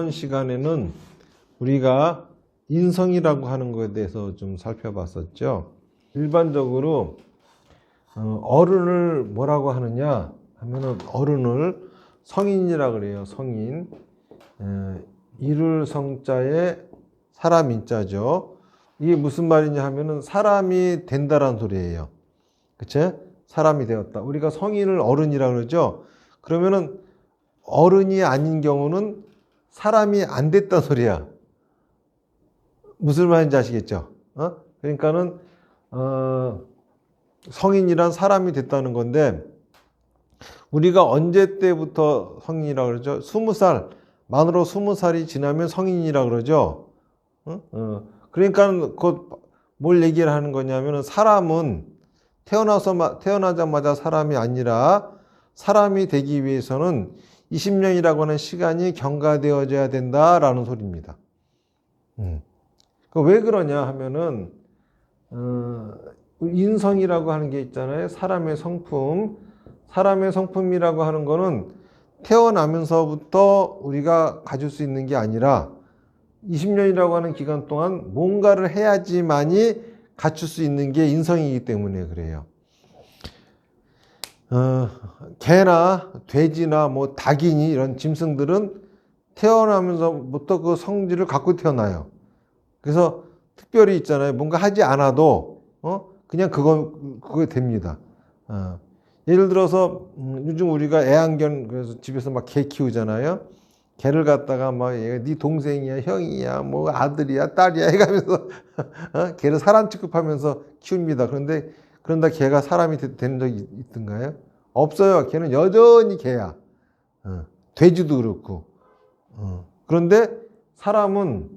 이번 시간에는 우리가 인성이라고 하는 것에 대해서 좀 살펴봤었죠. 일반적으로 어른을 뭐라고 하느냐 하면은 어른을 성인이라고 그래요. 성인. 이룰 성자에 사람 인자죠. 이게 무슨 말이냐 하면은 사람이 된다라는 소리예요. 그쵸? 사람이 되었다. 우리가 성인을 어른이라고 그러죠. 그러면은 어른이 아닌 경우는 사람이 안 됐다는 소리야. 무슨 말인지 아시겠죠? 그러니까는 성인이란 사람이 됐다는 건데, 우리가 언제 때부터 성인이라고 그러죠? 20살, 만으로 20살이 지나면 성인이라고 그러죠. 그러니까 뭘 얘기를 하는 거냐면은 사람은 태어나자마자 사람이 아니라 사람이 되기 위해서는 20년이라고 하는 시간이 경과되어져야 된다라는 소리입니다. 왜 그러냐 하면은 인성이라고 하는 게 있잖아요. 사람의 성품. 사람의 성품이라고 하는 거는 태어나면서부터 우리가 가질 수 있는 게 아니라 20년이라고 하는 기간 동안 뭔가를 해야지만이 갖출 수 있는 게 인성이기 때문에 그래요. 개나 돼지나 뭐 닭이니 이런 짐승들은 태어나면서부터 그 성질을 갖고 태어나요. 그래서 특별히 있잖아요. 뭔가 하지 않아도 그냥 그거 됩니다. 예를 들어서 요즘 우리가 애완견 그래서 집에서 막 개 키우잖아요. 개를 갖다가 막 얘가 네 동생이야, 형이야, 뭐 아들이야, 딸이야 해가면서 개를 사람 취급하면서 키웁니다. 그런다 개가 사람이 되는 적이 있던가요? 없어요. 개는 여전히 개야. 돼지도 그렇고. 그런데 사람은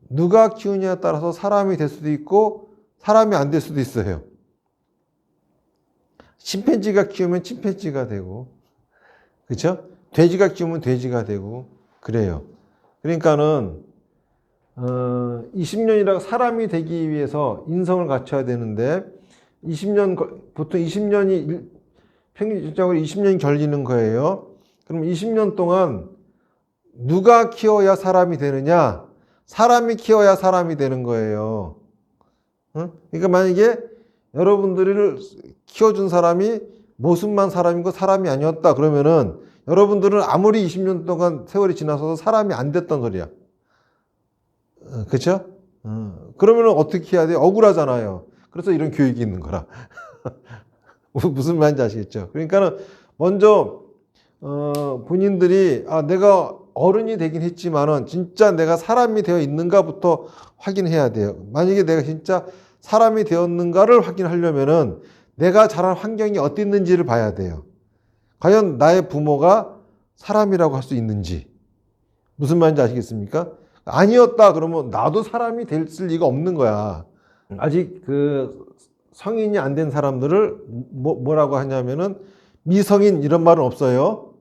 누가 키우냐에 따라서 사람이 될 수도 있고 사람이 안 될 수도 있어요. 침팬지가 키우면 침팬지가 되고, 그렇죠? 돼지가 키우면 돼지가 되고 그래요. 그러니까는 20년이라고 사람이 되기 위해서 인성을 갖춰야 되는데 보통 20년이 평균적으로 20년이 걸리는 거예요. 그럼 20년 동안 누가 키워야 사람이 되느냐? 사람이 키워야 사람이 되는 거예요. 그러니까 만약에 여러분들을 키워준 사람이 모습만 사람이고 사람이 아니었다 그러면은 여러분들은 아무리 20년 동안 세월이 지나서도 사람이 안 됐단 소리야. 그렇죠? 그러면은 어떻게 해야 돼? 억울하잖아요. 그래서 이런 교육이 있는 거라. 무슨 말인지 아시겠죠? 그러니까는 먼저 본인들이 내가 어른이 되긴 했지만은 진짜 내가 사람이 되어 있는가부터 확인해야 돼요. 만약에 내가 진짜 사람이 되었는가를 확인하려면은 내가 자란 환경이 어땠는지를 봐야 돼요. 과연 나의 부모가 사람이라고 할 수 있는지. 무슨 말인지 아시겠습니까? 아니었다 그러면 나도 사람이 될 리가 없는 거야. 아직 그 성인이 안 된 사람들을 뭐라고 하냐면은 미성인 이런 말은 없어요.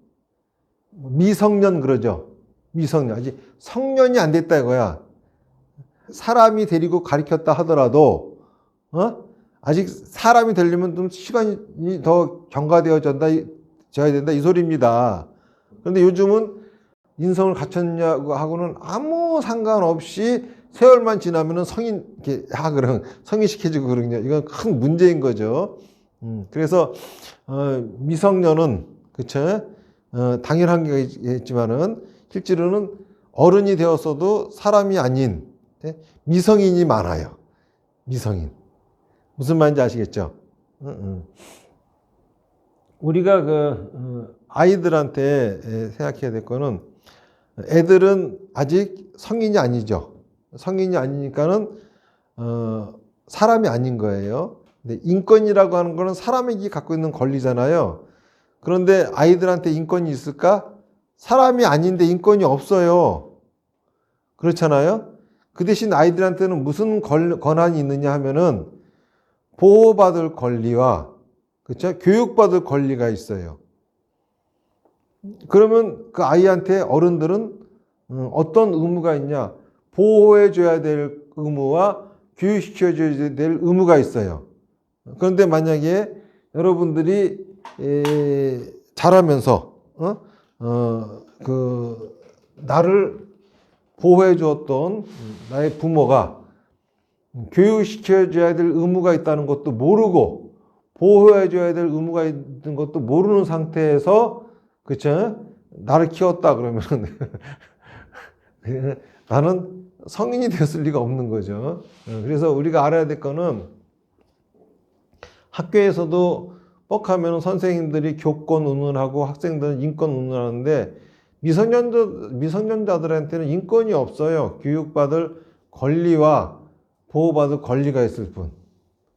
미성년 그러죠. 미성년. 아직 성년이 안 됐다 이거야. 사람이 데리고 가르쳤다 하더라도 아직 사람이 되려면 좀 시간이 더 경과되어져야 된다 이 소리입니다. 그런데 요즘은 인성을 갖췄냐고 하고는 아무 상관없이 세월만 지나면은 그럼 성인시켜주고 그러냐. 이건 큰 문제인 거죠. 그래서 미성년은 그쵸? 당연한 게 있지만은 실제로는 어른이 되었어도 사람이 아닌 미성인이 많아요. 미성인. 무슨 말인지 아시겠죠? 우리가 아이들한테 생각해야 될 거는 애들은 아직 성인이 아니죠. 성인이 아니니까는 사람이 아닌 거예요. 근데 인권이라고 하는 거는 사람에게 갖고 있는 권리잖아요. 그런데 아이들한테 인권이 있을까? 사람이 아닌데 인권이 없어요. 그렇잖아요. 그 대신 아이들한테는 무슨 권한이 있느냐 하면은 보호받을 권리와 그렇죠? 교육받을 권리가 있어요. 그러면 그 아이한테 어른들은 어떤 의무가 있냐? 보호해줘야 될 의무와 교육시켜줘야 될 의무가 있어요. 그런데 만약에 여러분들이 자라면서 나를 보호해 주었던 나의 부모가 교육시켜줘야 될 의무가 있다는 것도 모르고 보호해 줘야 될 의무가 있는 것도 모르는 상태에서 그쵸? 나를 키웠다 그러면 나는 성인이 됐을 리가 없는 거죠. 그래서 우리가 알아야 될 거는 학교에서도 뻑하면 선생님들이 교권 운운하고 학생들은 인권 운운하는데 미성년자들한테는 인권이 없어요. 교육받을 권리와 보호받을 권리가 있을 뿐.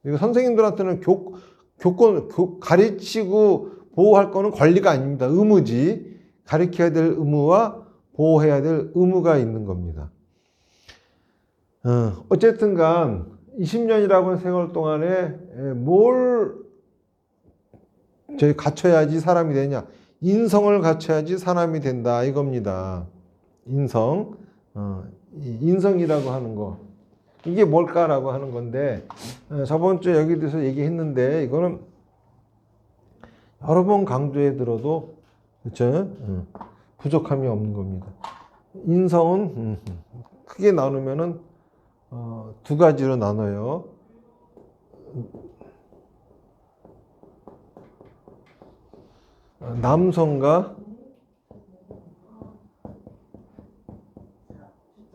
그리고 선생님들한테는 가르치고 보호할 거는 권리가 아닙니다. 의무지. 가르쳐야 될 의무와 보호해야 될 의무가 있는 겁니다. 어쨌든 간 20년이라고 하는 세월 동안에 뭘 저희 갖춰야지 사람이 되냐. 인성을 갖춰야지 사람이 된다 이겁니다. 인성. 인성이라고 하는 거. 이게 뭘까라고 하는 건데 저번 주에 여기 대해서 얘기했는데 이거는 여러 번 강조해 들어도 그렇죠? 부족함이 없는 겁니다. 인성은 크게 나누면은 두 가지로 나눠요. 남성과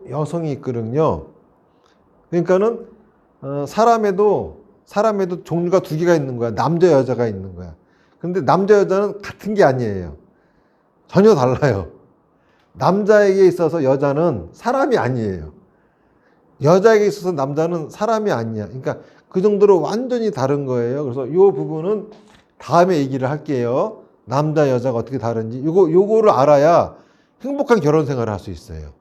여성이 있거든요. 그러니까는 사람에도 종류가 두 개가 있는 거야. 남자 여자가 있는 거야. 근데 남자 여자는 같은 게 아니에요. 전혀 달라요. 남자에게 있어서 여자는 사람이 아니에요. 여자에게 있어서 남자는 사람이 아니야. 그러니까 그 정도로 완전히 다른 거예요. 그래서 이 부분은 다음에 얘기를 할게요. 남자 여자가 어떻게 다른지 요거를 알아야 행복한 결혼 생활을 할 수 있어요.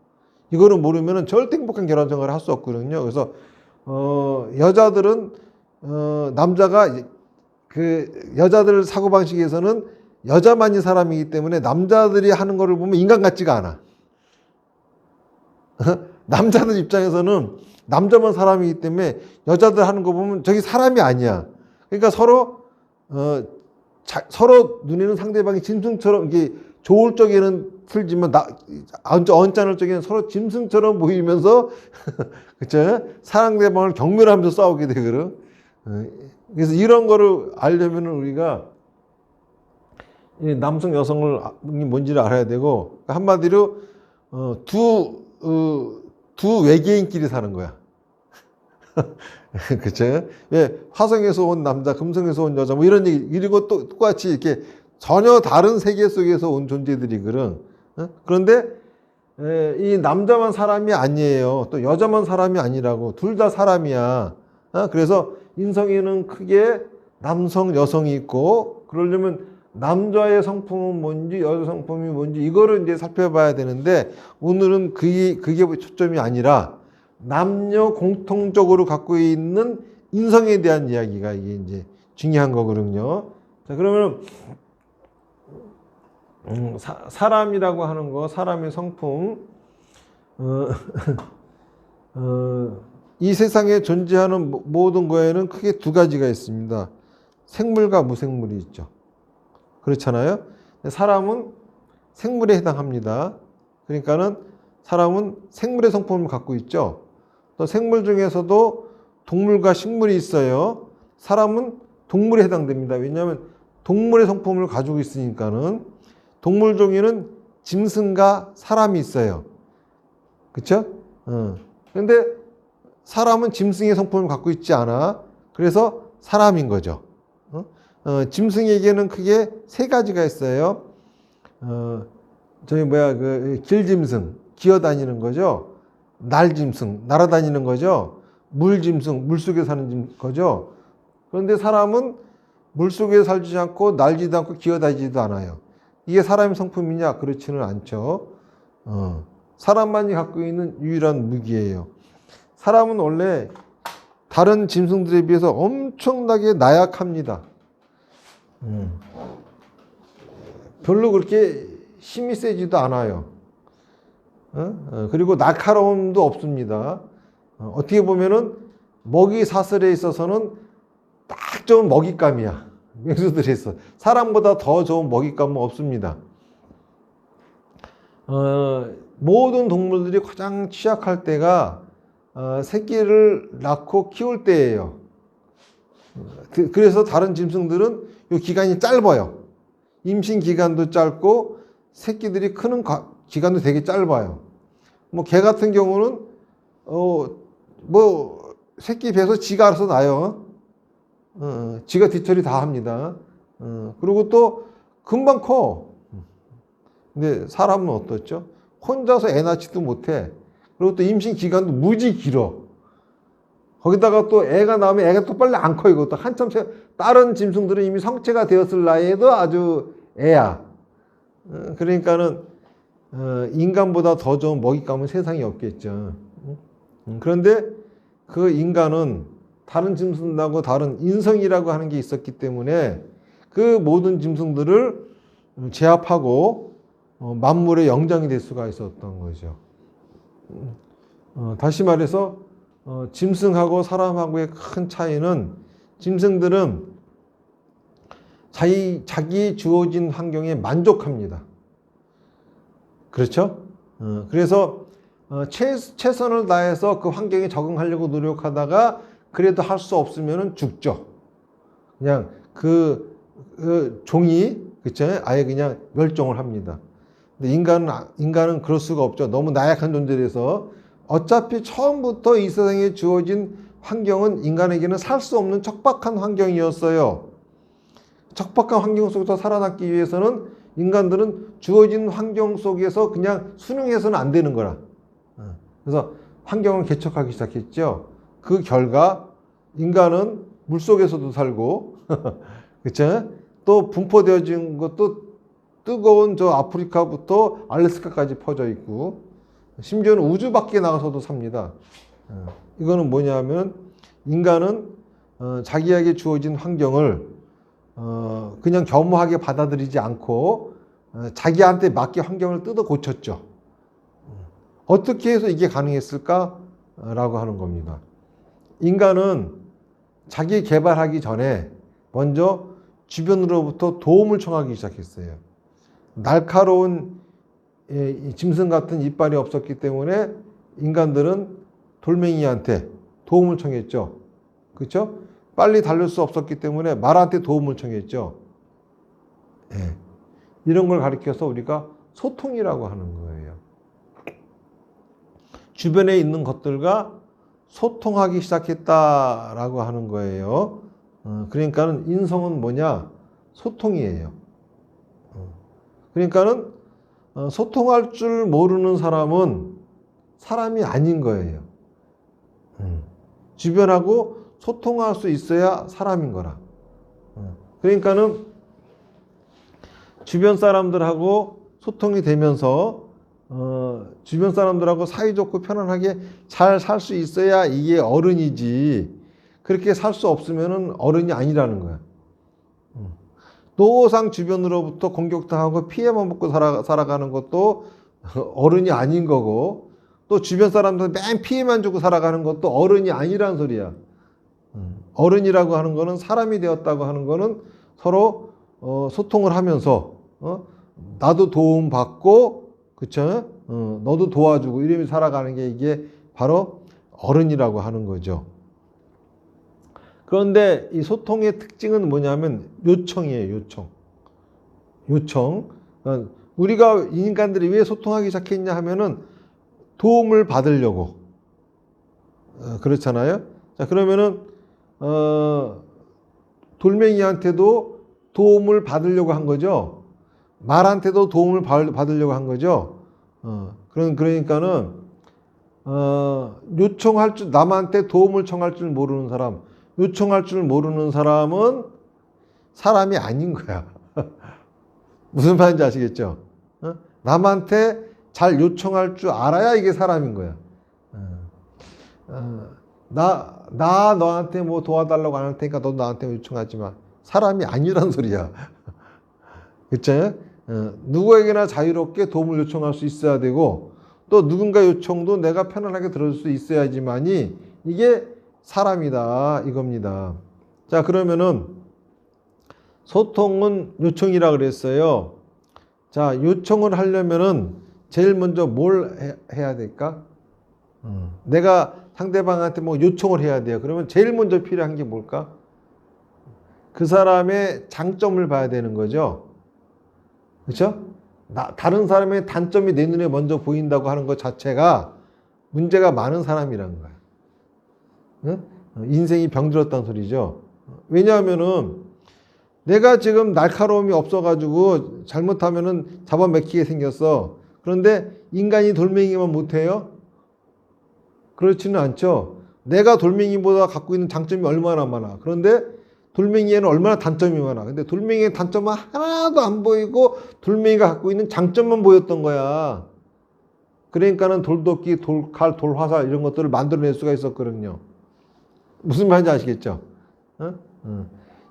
이거를 모르면은 절대 행복한 결혼 생활을 할 수 없거든요. 그래서 여자들은 남자가 그 여자들 사고 방식에서는 여자만이 사람이기 때문에 남자들이 하는 거를 보면 인간 같지가 않아. 남자들 입장에서는 남자만 사람이기 때문에 여자들 하는 거 보면 저기 사람이 아니야. 그러니까 서로 눈에는 상대방이 짐승처럼 이게 좋을 적에는 틀지만 언짢을 적에는 서로 짐승처럼 보이면서 그쵸? 상대방을 경멸하면서 싸우게 되거든. 그래서 이런 거를 알려면 우리가 남성 여성이 뭔지를 알아야 되고 한마디로 두 외계인끼리 사는 거야. 그쵸? 왜 화성에서 온 남자, 금성에서 온 여자 뭐 이런 얘기 그리고 또 똑같이 이렇게 전혀 다른 세계 속에서 온 존재들이거든. 그런데 이 남자만 사람이 아니에요. 또 여자만 사람이 아니라고. 둘 다 사람이야. 그래서 인성에는 크게 남성, 여성이 있고 그러려면 남자의 성품은 뭔지 여자 성품이 뭔지 이거를 이제 살펴봐야 되는데 오늘은 그게 초점이 아니라 남녀 공통적으로 갖고 있는 인성에 대한 이야기가 이게 이제 중요한 거거든요. 자, 그러면 사람이라고 하는 거, 사람의 성품, 이 세상에 존재하는 모든 거에는 크게 두 가지가 있습니다. 생물과 무생물이 있죠. 그렇잖아요. 사람은 생물에 해당합니다. 그러니까는 사람은 생물의 성품을 갖고 있죠. 또 생물 중에서도 동물과 식물이 있어요. 사람은 동물에 해당됩니다. 왜냐하면 동물의 성품을 가지고 있으니까는 동물 중에는 짐승과 사람이 있어요. 그렇죠? 그런데 사람은 짐승의 성품을 갖고 있지 않아. 그래서 사람인 거죠. 짐승에게는 크게 세 가지가 있어요. 길짐승, 기어다니는 거죠. 날짐승, 날아다니는 거죠. 물짐승, 물속에 사는 거죠. 그런데 사람은 물속에 살지 않고 날지도 않고 기어다니지도 않아요. 이게 사람의 성품이냐? 그렇지는 않죠. 사람만이 갖고 있는 유일한 무기예요. 사람은 원래 다른 짐승들에 비해서 엄청나게 나약합니다. 별로 그렇게 힘이 세지도 않아요. 그리고 날카로움도 없습니다. 어떻게 보면은 먹이 사슬에 있어서는 딱 좋은 먹잇감이야. 맹수들에 있어. 사람보다 더 좋은 먹잇감은 없습니다. 모든 동물들이 가장 취약할 때가 새끼를 낳고 키울 때예요. 그래서 다른 짐승들은 이 기간이 짧아요. 임신 기간도 짧고 새끼들이 크는 기간도 되게 짧아요. 뭐 개 같은 경우는 뭐 새끼 배에서 지가 알아서 나요. 지가 뒤처리 다 합니다. 그리고 또 금방 커. 근데 사람은 어떻죠? 혼자서 애 낳지도 못해. 그리고 또 임신 기간도 무지 길어. 거기다가 또 애가 나오면 애가 또 빨리 안 커. 이것도 한참 다른 짐승들은 이미 성체가 되었을 나이에도 아주 애야. 그러니까는 인간보다 더 좋은 먹잇감은 세상에 없겠죠. 그런데 그 인간은 다른 짐승하고 다른 인성이라고 하는 게 있었기 때문에 그 모든 짐승들을 제압하고 만물의 영장이 될 수가 있었던 거죠. 다시 말해서 짐승하고 사람하고의 큰 차이는 짐승들은 자기 주어진 환경에 만족합니다. 그렇죠? 그래서 최선을 다해서 그 환경에 적응하려고 노력하다가 그래도 할 수 없으면 죽죠. 그냥 그 종이 그쵸? 아예 그냥 멸종을 합니다. 근데 인간은 그럴 수가 없죠. 너무 나약한 존재라서 어차피 처음부터 이 세상에 주어진 환경은 인간에게는 살 수 없는 척박한 환경이었어요. 척박한 환경 속에서 살아남기 위해서는 인간들은 주어진 환경 속에서 그냥 순응해서는 안 되는 거라. 그래서 환경을 개척하기 시작했죠. 그 결과 인간은 물속에서도 살고 그쵸? 또 분포되어진 것도 뜨거운 저 아프리카부터 알래스카까지 퍼져 있고 심지어는 우주 밖에 나가서도 삽니다. 이거는 뭐냐면 인간은 자기에게 주어진 환경을 그냥 겸허하게 받아들이지 않고 자기한테 맞게 환경을 뜯어 고쳤죠. 어떻게 해서 이게 가능했을까? 라고 하는 겁니다. 인간은 자기 개발하기 전에 먼저 주변으로부터 도움을 청하기 시작했어요. 날카로운 짐승 같은 이빨이 없었기 때문에 인간들은 돌멩이한테 도움을 청했죠. 그렇죠? 빨리 달릴 수 없었기 때문에 말한테 도움을 청했죠. 네. 이런 걸 가리켜서 우리가 소통이라고 하는 거예요. 주변에 있는 것들과 소통하기 시작했다라고 하는 거예요. 그러니까는 인성은 뭐냐? 소통이에요. 그러니까는 소통할 줄 모르는 사람은 사람이 아닌 거예요. 주변하고 소통할 수 있어야 사람인 거라. 그러니까는 주변 사람들하고 소통이 되면서 주변 사람들하고 사이좋고 편안하게 잘 살 수 있어야 이게 어른이지. 그렇게 살 수 없으면 어른이 아니라는 거야. 노상 주변으로부터 공격당하고 피해만 먹고 살아가는 것도 어른이 아닌 거고, 또 주변 사람들 맨 피해만 주고 살아가는 것도 어른이 아니란 소리야. 어른이라고 하는 거는 사람이 되었다고 하는 거는 서로 소통을 하면서 나도 도움받고 그쵸? 너도 도와주고 이러면서 살아가는 게 이게 바로 어른이라고 하는 거죠. 그런데 이 소통의 특징은 뭐냐면 요청이에요. 요청. 우리가 인간들이 왜 소통하기 시작했냐 하면은 도움을 받으려고. 그렇잖아요. 자, 그러면은 돌멩이한테도 도움을 받으려고 한 거죠. 말한테도 도움을 받으려고 한 거죠. 그러니까는 요청할 줄, 남한테 도움을 청할 줄 모르는 사람, 요청할 줄 모르는 사람은 사람이 아닌 거야. 무슨 말인지 아시겠죠? 남한테 잘 요청할 줄 알아야 이게 사람인 거야. 나 너한테 뭐 도와달라고 안 할 테니까 너 나한테 요청하지 마. 사람이 아니란 소리야. 그쵸? 누구에게나 자유롭게 도움을 요청할 수 있어야 되고, 또 누군가 요청도 내가 편안하게 들을 수 있어야지만이 이게 사람이다 이겁니다. 자, 그러면은 소통은 요청이라 그랬어요. 자, 요청을 하려면은 제일 먼저 뭘 해야 될까? 내가 상대방한테 뭐 요청을 해야 돼요. 그러면 제일 먼저 필요한 게 뭘까? 그 사람의 장점을 봐야 되는 거죠. 그렇죠? 다른 사람의 단점이 내 눈에 먼저 보인다고 하는 것 자체가 문제가 많은 사람이라는 거야. 응? 인생이 병들었다는 소리죠. 왜냐하면은 내가 지금 날카로움이 없어가지고 잘못하면은 잡아먹히게 생겼어. 그런데 인간이 돌멩이만 못해요? 그렇지는 않죠. 내가 돌멩이보다 갖고 있는 장점이 얼마나 많아. 그런데 돌멩이에는 얼마나 단점이 많아. 근데 돌멩이의 단점은 하나도 안 보이고 돌멩이가 갖고 있는 장점만 보였던 거야. 그러니까는 돌도끼, 돌칼, 돌화살 이런 것들을 만들어낼 수가 있었거든요. 무슨 말인지 아시겠죠?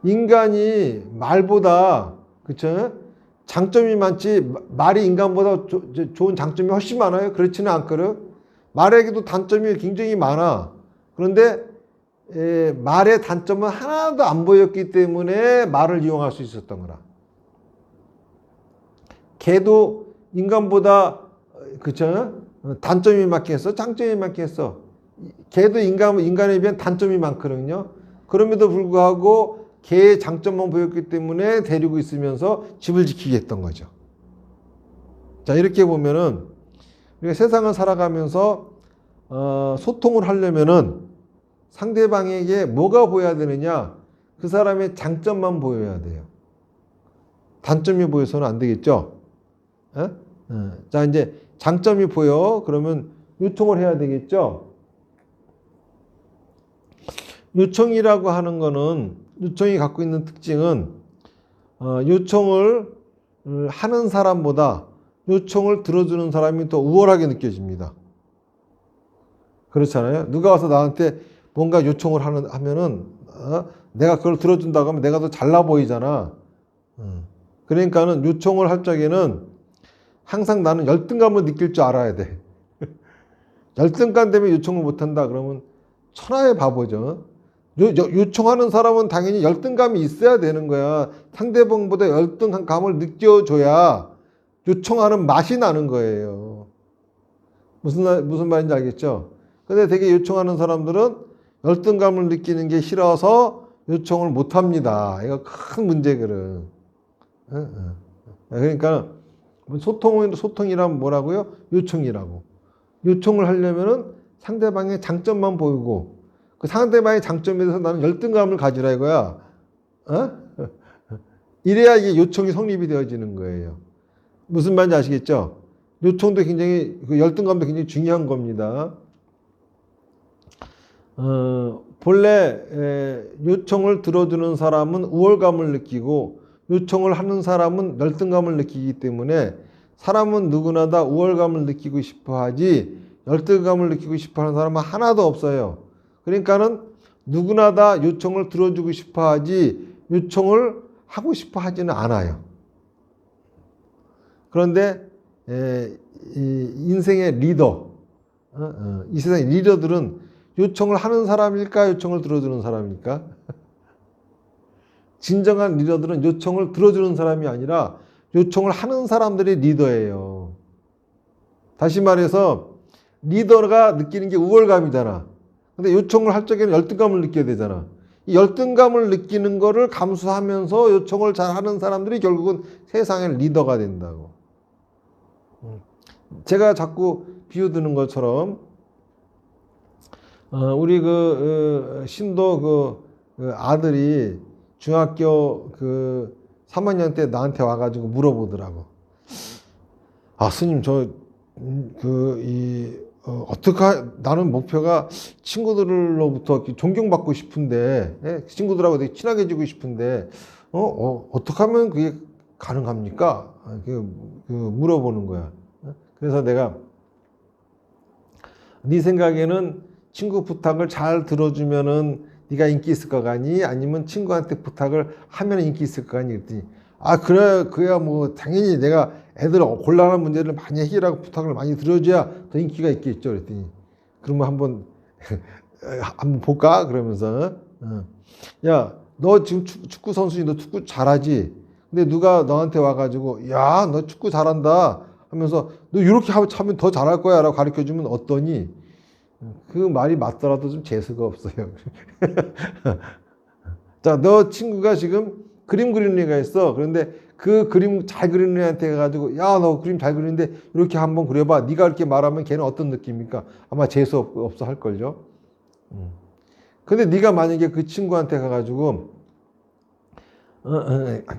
인간이 말보다, 그쵸? 장점이 많지, 말이 인간보다 좋은 장점이 훨씬 많아요? 그렇지는 않거든. 말에게도 단점이 굉장히 많아. 그런데 말의 단점은 하나도 안 보였기 때문에 말을 이용할 수 있었던 거라. 개도 인간보다, 그쵸? 단점이 많겠어? 장점이 많겠어? 개도 인간에 비해 단점이 많거든요. 그럼에도 불구하고 개의 장점만 보였기 때문에 데리고 있으면서 집을 지키게 했던 거죠. 자, 이렇게 보면은 우리가 세상을 살아가면서 소통을 하려면은 상대방에게 뭐가 보여야 되느냐? 그 사람의 장점만 보여야 돼요. 단점이 보여서는 안 되겠죠? 자, 이제 장점이 보여. 그러면 요청을 해야 되겠죠? 요청이라고 하는 거는, 요청이 갖고 있는 특징은 요청을 하는 사람보다 요청을 들어주는 사람이 더 우월하게 느껴집니다. 그렇잖아요. 누가 와서 나한테 뭔가 요청을 하면은 내가 그걸 들어준다고 하면 내가 더 잘나 보이잖아. 그러니까는 요청을 할 적에는 항상 나는 열등감을 느낄 줄 알아야 돼. 열등감 때문에 요청을 못한다 그러면 천하의 바보죠. 요청하는 사람은 당연히 열등감이 있어야 되는 거야. 상대방보다 열등감을 느껴줘야 요청하는 맛이 나는 거예요. 무슨 말인지 알겠죠? 근데 되게 요청하는 사람들은 열등감을 느끼는 게 싫어서 요청을 못 합니다. 이거 큰 문제거든. 그러니까 소통이란 뭐라고요? 요청이라고. 요청을 하려면은 상대방의 장점만 보이고 그 상대방의 장점에 대해서 나는 열등감을 가지라 이거야. 이래야 이게 요청이 성립이 되어지는 거예요. 무슨 말인지 아시겠죠? 요청도 굉장히, 그 열등감도 굉장히 중요한 겁니다. 본래 요청을 들어주는 사람은 우월감을 느끼고 요청을 하는 사람은 열등감을 느끼기 때문에 사람은 누구나 다 우월감을 느끼고 싶어 하지 열등감을 느끼고 싶어 하는 사람은 하나도 없어요. 그러니까는 누구나 다 요청을 들어주고 싶어 하지 요청을 하고 싶어 하지는 않아요. 그런데 인생의 리더, 이 세상의 리더들은 요청을 하는 사람일까? 요청을 들어주는 사람일까? 진정한 리더들은 요청을 들어주는 사람이 아니라 요청을 하는 사람들이 리더예요. 다시 말해서 리더가 느끼는 게 우월감이잖아. 근데 요청을 할 적에는 열등감을 느껴야 되잖아. 이 열등감을 느끼는 거를 감수하면서 요청을 잘 하는 사람들이 결국은 세상의 리더가 된다고. 제가 자꾸 비유드는 것처럼 우리 신도 아들이 중학교 3학년 때 나한테 와가지고 물어보더라고. 아, 스님, 나는 목표가 친구들로부터 존경받고 싶은데, 친구들하고 되게 친하게 지고 싶은데, 어떻게 하면 그게 가능합니까? 물어보는 거야. 그래서 내가, 네 생각에는 친구 부탁을 잘 들어주면은 네가 인기 있을 것 같니? 아니면 친구한테 부탁을 하면 인기 있을 것 같니? 그랬더니, 그래야 뭐, 당연히 내가 애들 곤란한 문제를 많이 해결하고 부탁을 많이 들어줘야 더 인기가 있겠죠. 그랬더니, 그러면 한번 볼까? 그러면서, 야, 너 지금 축구 선수니 너 축구 잘하지? 근데 누가 너한테 와가지고, 야, 너 축구 잘한다. 하면서 너 이렇게 하면 더 잘할 거야 라고 가르쳐주면 어떠니? 그 말이 맞더라도 좀 재수가 없어요. 자, 너 친구가 지금 그림 그리는 애가 있어. 그런데 그 그림 잘 그리는 애한테 가가지고 야, 너 그림 잘 그리는데 이렇게 한번 그려봐. 네가 이렇게 말하면 걔는 어떤 느낌입니까? 아마 재수 없어 할걸요. 근데 네가 만약에 그 친구한테 가가지고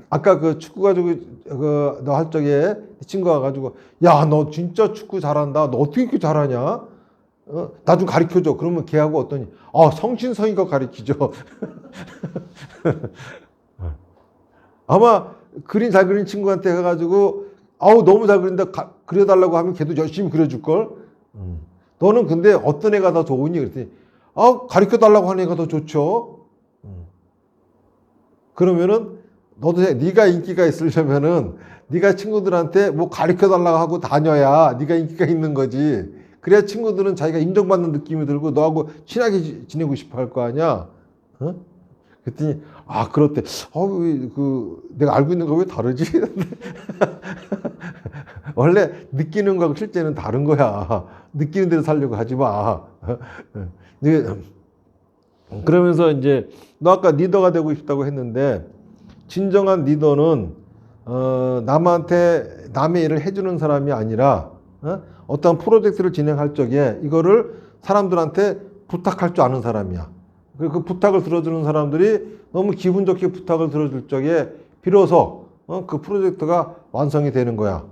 아까 그 축구 가지고 너 할 적에 친구가 가지고 야, 너 진짜 축구 잘한다. 너 어떻게 이렇게 잘하냐? 나 좀 가르쳐줘. 그러면 걔하고 어떠니? 성신성의가 가르치죠. 아마 그림 잘 그리는 친구한테 해가지고 너무 잘 그린다 그려달라고 하면 걔도 열심히 그려줄걸. 너는 근데 어떤 애가 더 좋으니? 그랬더니 가르쳐달라고 하는 애가 더 좋죠. 그러면은 너도 네가 인기가 있으려면은 네가 친구들한테 뭐 가르쳐달라고 하고 다녀야 네가 인기가 있는 거지. 그래야 친구들은 자기가 인정받는 느낌이 들고 너하고 친하게 지내고 싶어 할 거 아니야. 그랬더니 그렇대. 내가 알고 있는 거 왜 다르지? 원래 느끼는 거하고 실제는 다른 거야. 느끼는 대로 살려고 하지 마. 그러면서 이제 너 아까 리더가 되고 싶다고 했는데 진정한 리더는 남의 일을 해주는 사람이 아니라 어떤 프로젝트를 진행할 적에 이거를 사람들한테 부탁할 줄 아는 사람이야. 그 부탁을 들어주는 사람들이 너무 기분 좋게 부탁을 들어줄 적에 비로소 그 프로젝트가 완성이 되는 거야.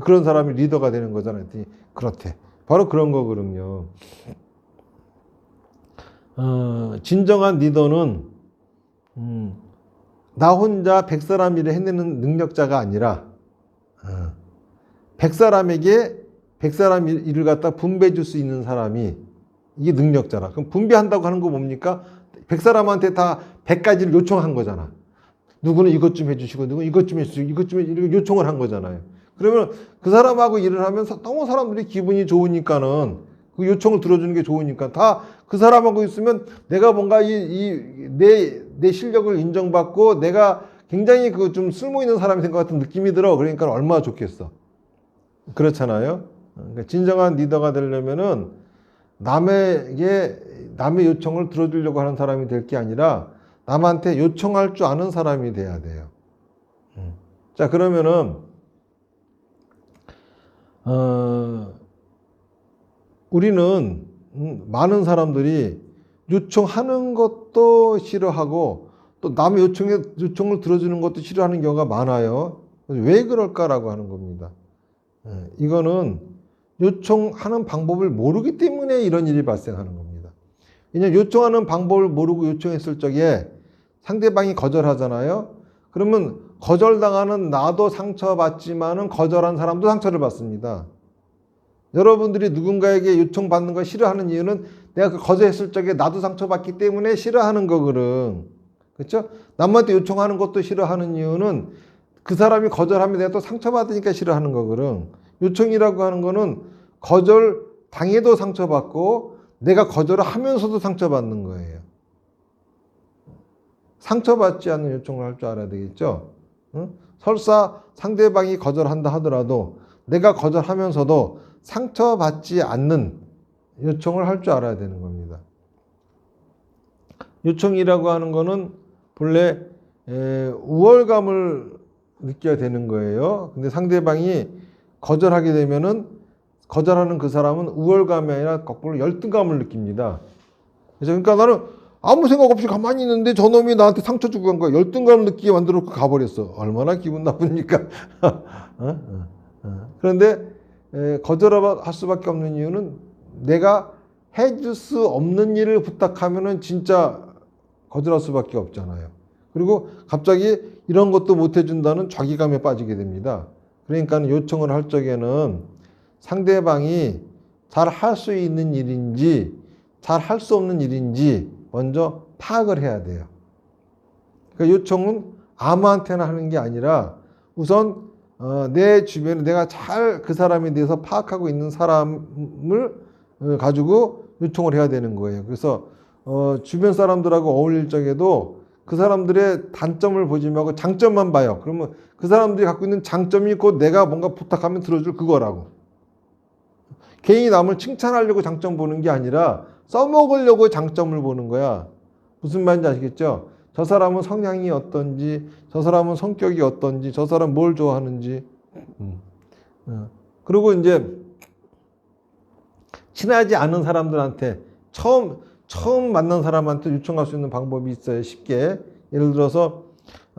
그런 사람이 리더가 되는 거잖아요. 그렇대. 바로 그런 거거든요. 진정한 리더는 나 혼자 100사람 일을 해내는 능력자가 아니라 100사람 일을 갖다 분배해 줄 수 있는 사람이 이게 능력자라. 그럼 분배한다고 하는 거 뭡니까? 100사람한테 다 100가지를 요청한 거잖아. 누구는 이것 좀 해주시고 누구는 이것 좀 해주시고 이것 좀 해주시고 요청을 한 거잖아요. 그러면 그 사람하고 일을 하면 너무 사람들이 기분이 좋으니까는 그 요청을 들어주는 게 좋으니까 다 그 사람하고 있으면 내가 뭔가 내 실력을 인정받고 내가 굉장히 그 좀 쓸모 있는 사람이 된 것 같은 느낌이 들어. 그러니까 얼마나 좋겠어. 그렇잖아요. 그러니까 진정한 리더가 되려면은 남의 요청을 들어주려고 하는 사람이 될 게 아니라 남한테 요청할 줄 아는 사람이 돼야 돼요. 자, 그러면은 우리는 많은 사람들이 요청하는 것도 싫어하고 또 남의 요청을 들어주는 것도 싫어하는 경우가 많아요. 왜 그럴까라고 하는 겁니다. 이거는 요청하는 방법을 모르기 때문에 이런 일이 발생하는 겁니다. 왜냐하면 요청하는 방법을 모르고 요청했을 적에 상대방이 거절하잖아요. 그러면 거절당하는 나도 상처받지만은 거절한 사람도 상처를 받습니다. 여러분들이 누군가에게 요청받는 걸 싫어하는 이유는 내가 그 거절했을 적에 나도 상처받기 때문에 싫어하는 거거든. 그렇죠? 남한테 요청하는 것도 싫어하는 이유는 그 사람이 거절하면 내가 또 상처받으니까 싫어하는 거거든. 요청이라고 하는 거는 거절 당해도 상처받고 내가 거절을 하면서도 상처받는 거예요. 상처받지 않는 요청을 할 줄 알아야 되겠죠. 설사 상대방이 거절한다 하더라도 내가 거절하면서도 상처받지 않는 요청을 할 줄 알아야 되는 겁니다. 요청이라고 하는 거는 본래 우월감을 느껴야 되는 거예요. 근데 상대방이 거절하게 되면은 거절하는 그 사람은 우월감이 아니라 거꾸로 열등감을 느낍니다. 그래서 그러니까 나는 아무 생각 없이 가만히 있는데 저놈이 나한테 상처 주고 간 거야. 열등감을 느끼게 만들어 가버렸어. 얼마나 기분 나쁘니까. 그런데 거절할 수밖에 없는 이유는 내가 해줄 수 없는 일을 부탁하면은 진짜 거절할 수밖에 없잖아요. 그리고 갑자기 이런 것도 못 해준다는 자기감에 빠지게 됩니다. 그러니까 요청을 할 적에는 상대방이 잘 할 수 있는 일인지 잘 할 수 없는 일인지 먼저 파악을 해야 돼요. 그러니까 요청은 아무한테나 하는 게 아니라 우선 내 주변에 내가 잘 그 사람에 대해서 파악하고 있는 사람을 가지고 요청을 해야 되는 거예요. 그래서 주변 사람들하고 어울릴 적에도 그 사람들의 단점을 보지 말고 장점만 봐요. 그러면 그 사람들이 갖고 있는 장점이 곧 내가 뭔가 부탁하면 들어줄 그거라고. 괜히 남을 칭찬하려고 장점 보는 게 아니라 써먹으려고 장점을 보는 거야. 무슨 말인지 아시겠죠? 저 사람은 성향이 어떤지, 저 사람은 성격이 어떤지, 저 사람 뭘 좋아하는지. 그리고 이제 친하지 않은 사람들한테 처음 만난 사람한테 요청할 수 있는 방법이 있어요. 쉽게. 예를 들어서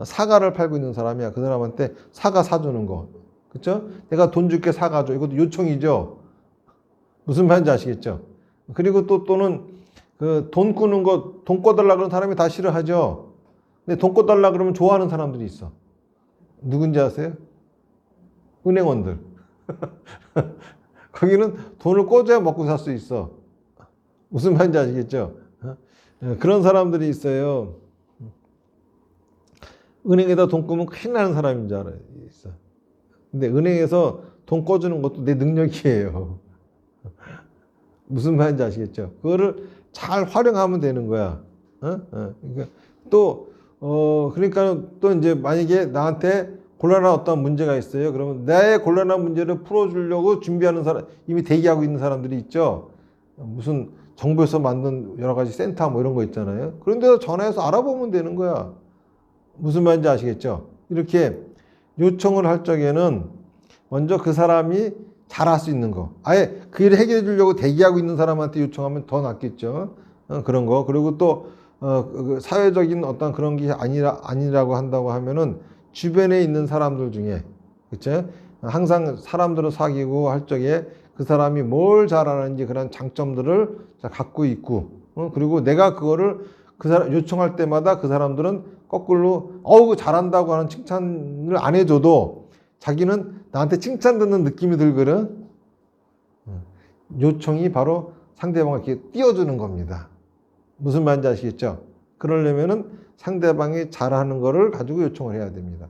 사과를 팔고 있는 사람이야. 그 사람한테 사과 사주는 거. 그렇죠? 내가 돈 줄게 사과 줘. 이것도 요청이죠. 무슨 말인지 아시겠죠? 그리고 또는 그 돈 꾸는 거, 돈 꿔달라 그러는 사람이 다 싫어하죠. 근데 돈 꿔달라 그러면 좋아하는 사람들이 있어. 누군지 아세요? 은행원들. 거기는 돈을 꿔줘야 먹고 살 수 있어. 무슨 말인지 아시겠죠? 그런 사람들이 있어요. 은행에다 돈 꾸면 큰일 나는 사람인 줄 알아요. 근데 은행에서 돈 꿔주는 것도 내 능력이에요. 무슨 말인지 아시겠죠? 그거를 잘 활용하면 되는 거야. 그러니까 그러니까 또 이제 만약에 나한테 곤란한 어떤 문제가 있어요. 그러면 내 곤란한 문제를 풀어주려고 준비하는 사람, 이미 대기하고 있는 사람들이 있죠. 무슨 정부에서 만든 여러 가지 센터 뭐 이런 거 있잖아요. 그런 데서 전화해서 알아보면 되는 거야. 무슨 말인지 아시겠죠? 이렇게 요청을 할 적에는 먼저 그 사람이 잘할 수 있는 거. 아예 그 일을 해결해 주려고 대기하고 있는 사람한테 요청하면 더 낫겠죠. 그런 거. 그리고 또 사회적인 어떤 그런 게 아니라고 한다고 하면은 주변에 있는 사람들 중에, 그쵸? 항상 사람들을 사귀고 할 적에 그 사람이 뭘 잘하는지 그런 장점들을 갖고 있고, 그리고 내가 그거를 그 사람 요청할 때마다 그 사람들은 거꾸로 잘한다고 하는 칭찬을 안 해줘도 자기는 나한테 칭찬 듣는 느낌이 들거든. 요청이 바로 상대방을 이렇게 띄워주는 겁니다. 무슨 말인지 아시겠죠? 그러려면은 상대방이 잘하는 거를 가지고 요청을 해야 됩니다.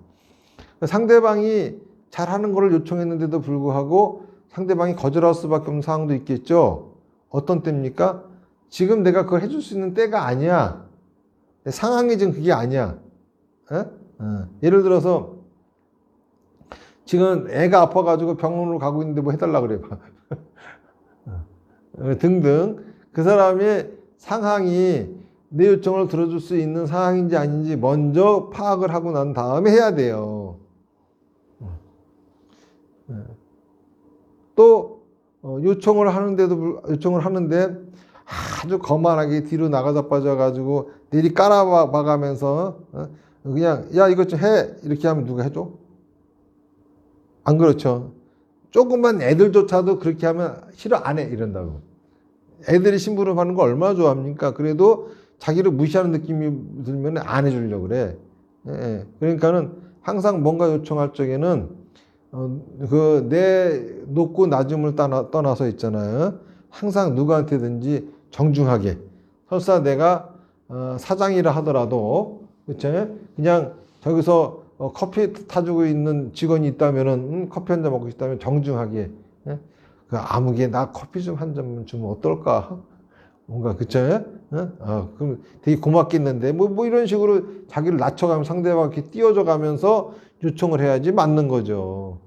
상대방이 잘하는 거를 요청했는데도 불구하고 상대방이 거절할 수밖에 없는 상황도 있겠죠. 어떤 때입니까? 지금 내가 그걸 해줄 수 있는 때가 아니야. 상황이 지금 그게 아니야. 예를 들어서 지금 애가 아파가지고 병원으로 가고 있는데 뭐 해달라 그래 봐. 등등. 그 사람의 상황이 내 요청을 들어줄 수 있는 상황인지 아닌지 먼저 파악을 하고 난 다음에 해야 돼요. 또 요청을 하는데 아주 거만하게 뒤로 나가자 빠져가지고 내리 깔아봐가면서 그냥 야 이것 좀 해 이렇게 하면 누가 해줘? 안 그렇죠. 조그만 애들조차도 그렇게 하면 싫어 안 해 이런다고. 애들이 심부름하는 거 얼마나 좋아합니까? 그래도 자기를 무시하는 느낌이 들면 안 해주려고 그래. 그러니까는 항상 뭔가 요청할 적에는 내 높고 낮음을 떠나서 있잖아요. 항상 누구한테든지 정중하게. 설사 내가 사장이라 하더라도 그렇죠? 그냥 저기서 커피 타주고 있는 직원이 있다면은 커피 한 잔 먹고 싶다면 정중하게 그 아무개 나 커피 좀 한 잔 주면 어떨까? 뭔가 그쵸? 그럼 되게 고맙겠는데 뭐 이런 식으로 자기를 낮춰가면 상대방 이렇게 띄워줘 가면서 요청을 해야지 맞는 거죠.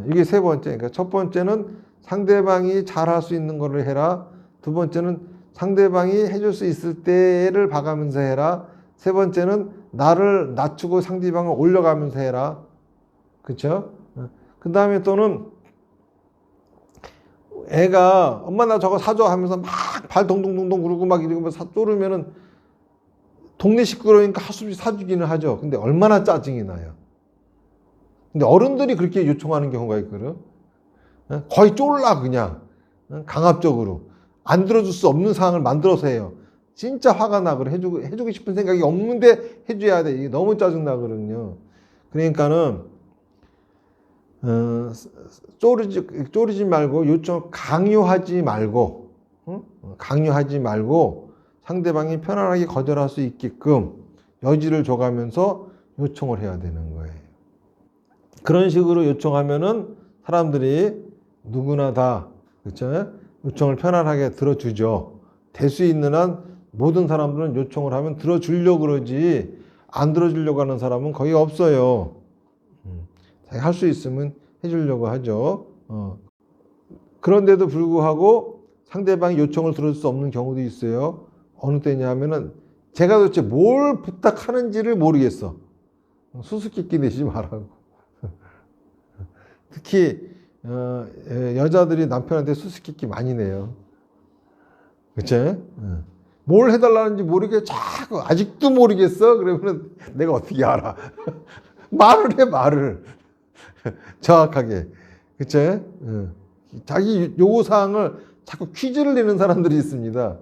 이게 세 번째. 그러니까 첫 번째는 상대방이 잘할 수 있는 거를 해라. 두 번째는 상대방이 해줄 수 있을 때를 봐가면서 해라. 세 번째는 나를 낮추고 상대방을 올려가면서 해라. 그쵸? 그 다음에 또는 애가 엄마 나 저거 사줘 하면서 막 발 동동동동 구르고 막 이러고 쪼르면은 동네 시끄러우니까 할 수 없이 사주기는 하죠. 근데 얼마나 짜증이 나요. 근데 어른들이 그렇게 요청하는 경우가 있거든. 거의 쫄라 그냥 강압적으로 안 들어줄 수 없는 상황을 만들어서 해요. 진짜 화가 나거든. 해주고 싶은 생각이 없는데 해줘야 돼. 이게 너무 짜증 나거든요. 그러니까는 쪼르지 말고 강요하지 말고 상대방이 편안하게 거절할 수 있게끔 여지를 줘가면서 요청을 해야 되는 거예요. 그런 식으로 요청하면은 사람들이 누구나 다 그렇죠? 요청을 편안하게 들어주죠. 될 수 있는 한 모든 사람들은 요청을 하면 들어주려고 그러지 안 들어주려고 하는 사람은 거의 없어요. 할 수 있으면 해주려고 하죠. 그런데도 불구하고 상대방이 요청을 들을 수 없는 경우도 있어요. 어느 때냐 하면은 제가 도대체 뭘 부탁하는지를 모르겠어. 수수께끼 내지 말라고. 특히 여자들이 남편한테 수수께끼 많이 내요. 그치? 뭘 해달라는지 모르게 자꾸 아직도 모르겠어? 그러면 내가 어떻게 알아? 말을 해, 말을. 정확하게. 그치? 자기 요구사항을 자꾸 퀴즈를 내는 사람들이 있습니다.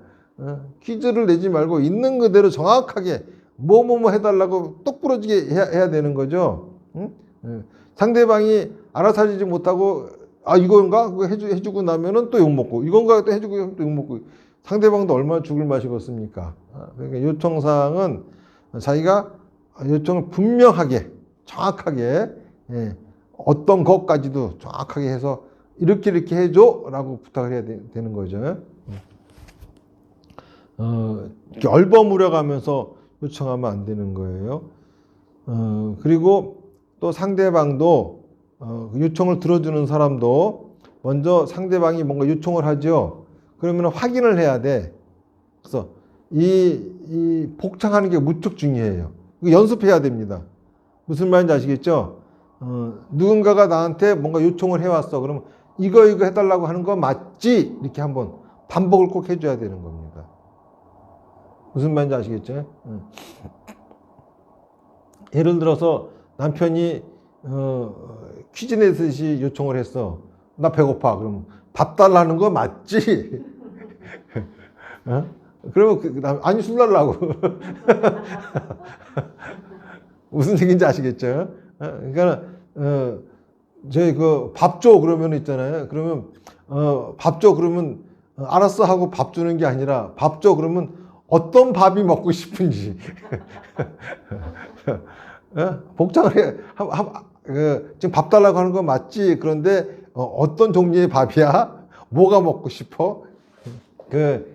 퀴즈를 내지 말고 있는 그대로 정확하게 뭐뭐뭐 해달라고 똑부러지게 해야 되는 거죠. 상대방이 알아차리지 못하고 아 이건가? 그거 해주고 나면은 또 욕먹고 이건가? 또 해주고 또 욕먹고 상대방도 얼마나 죽을 맛이겠습니까? 그러니까 요청사항은 자기가 요청을 분명하게 정확하게 어떤 것까지도 정확하게 해서 이렇게 해줘 라고 부탁을 해야 되는 거죠. 이렇게 얼버무려가면서 요청하면 안 되는 거예요. 그리고 또 상대방도 요청을 들어주는 사람도 먼저 상대방이 뭔가 요청을 하죠. 그러면 확인을 해야 돼. 그래서 이 복창하는 게 무척 중요해요. 이거 연습해야 됩니다. 무슨 말인지 아시겠죠? 누군가가 나한테 뭔가 요청을 해왔어. 그러면 이거 해달라고 하는 거 맞지? 이렇게 한번 반복을 꼭 해줘야 되는 겁니다. 무슨 말인지 아시겠죠? 예를 들어서 남편이 퀴즈 내듯이 요청을 했어. 나 배고파. 그럼 밥 달라는 거 맞지? 그러면 아니 술 달라고. 무슨 얘기인지 아시겠죠? 그러니까 저희 그 밥 줘 그러면 있잖아요. 그러면 밥 줘 그러면 알았어 하고 밥 주는 게 아니라 밥 줘 그러면 어떤 밥이 먹고 싶은지 복잡을 해. 지금 밥 달라고 하는 거 맞지? 그런데 어떤 종류의 밥이야? 뭐가 먹고 싶어?